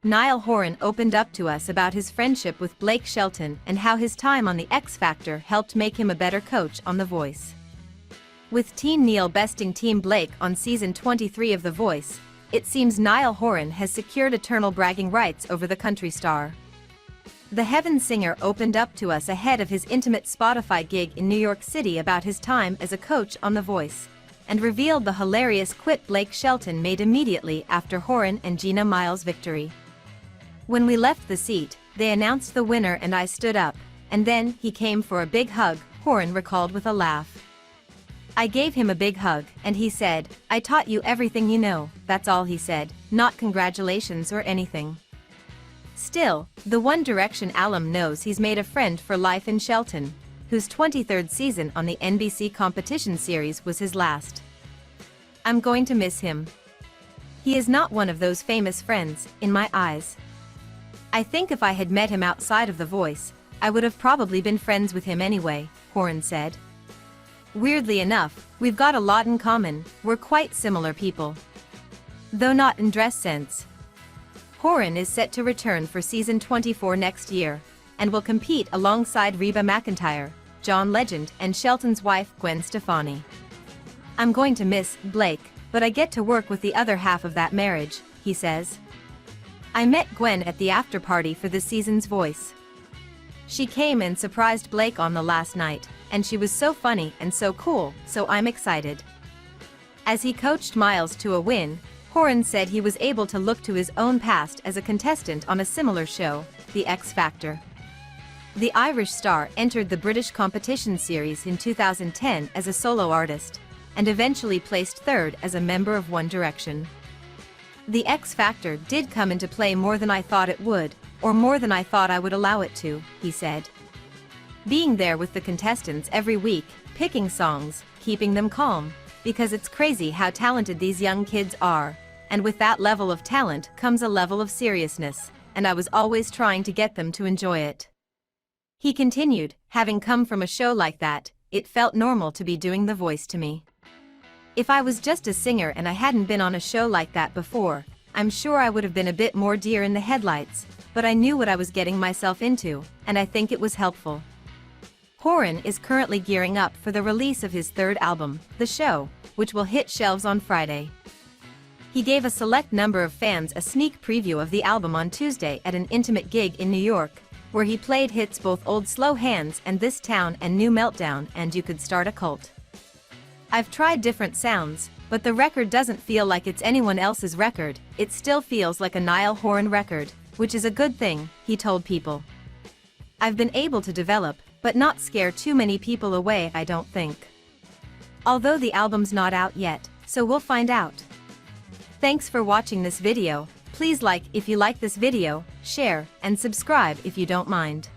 Niall Horan opened up to us about his friendship with Blake Shelton and how his time on The X Factor helped make him a better coach on The Voice. With Team Neil besting Team Blake on season 23 of The Voice, it seems Niall Horan has secured eternal bragging rights over the country star. The Heaven singer opened up to us ahead of his intimate Spotify gig in New York City about his time as a coach on The Voice, and revealed the hilarious quip Blake Shelton made immediately after Horan and Gina Miles' victory. When we left the seat, they announced the winner and I stood up, and then he came for a big hug, Horan recalled with a laugh. I gave him a big hug, and he said, "I taught you everything you know," that's all he said, not congratulations or anything. Still, the One Direction alum knows he's made a friend for life in Shelton, whose 23rd season on the NBC competition series was his last. "I'm going to miss him. He is not one of those famous friends, in my eyes. I think if I had met him outside of The Voice, I would have probably been friends with him anyway," Horan said. "Weirdly enough, we've got a lot in common, we're quite similar people. Though not in dress sense." Horan is set to return for season 24 next year, and will compete alongside Reba McEntire, John Legend and Shelton's wife Gwen Stefani. "I'm going to miss Blake, but I get to work with the other half of that marriage," he says. "I met Gwen at the after party for this season's Voice. She came and surprised Blake on the last night, and she was so funny and so cool, so I'm excited." As he coached Miles to a win, Horan said he was able to look to his own past as a contestant on a similar show, The X Factor. The Irish star entered the British competition series in 2010 as a solo artist, and eventually placed third as a member of One Direction. "The X Factor did come into play more than I thought it would, or more than I thought I would allow it to," he said. "Being there with the contestants every week, picking songs, keeping them calm, because it's crazy how talented these young kids are, and with that level of talent comes a level of seriousness, and I was always trying to get them to enjoy it." He continued, "Having come from a show like that, it felt normal to be doing The Voice to me. If I was just a singer and I hadn't been on a show like that before, I'm sure I would have been a bit more deer in the headlights, but I knew what I was getting myself into, and I think it was helpful." Horan is currently gearing up for the release of his third album, The Show, which will hit shelves on Friday. He gave a select number of fans a sneak preview of the album on Tuesday at an intimate gig in New York, where he played hits both Old Slow Hands and This Town and New Meltdown and You Could Start a Cult. "I've tried different sounds, but the record doesn't feel like it's anyone else's record, it still feels like a Niall Horan record, which is a good thing," he told People. "I've been able to develop, but not scare too many people away, I don't think. Although the album's not out yet, so we'll find out." Thanks for watching this video. Please like if you like this video, share, and subscribe if you don't mind.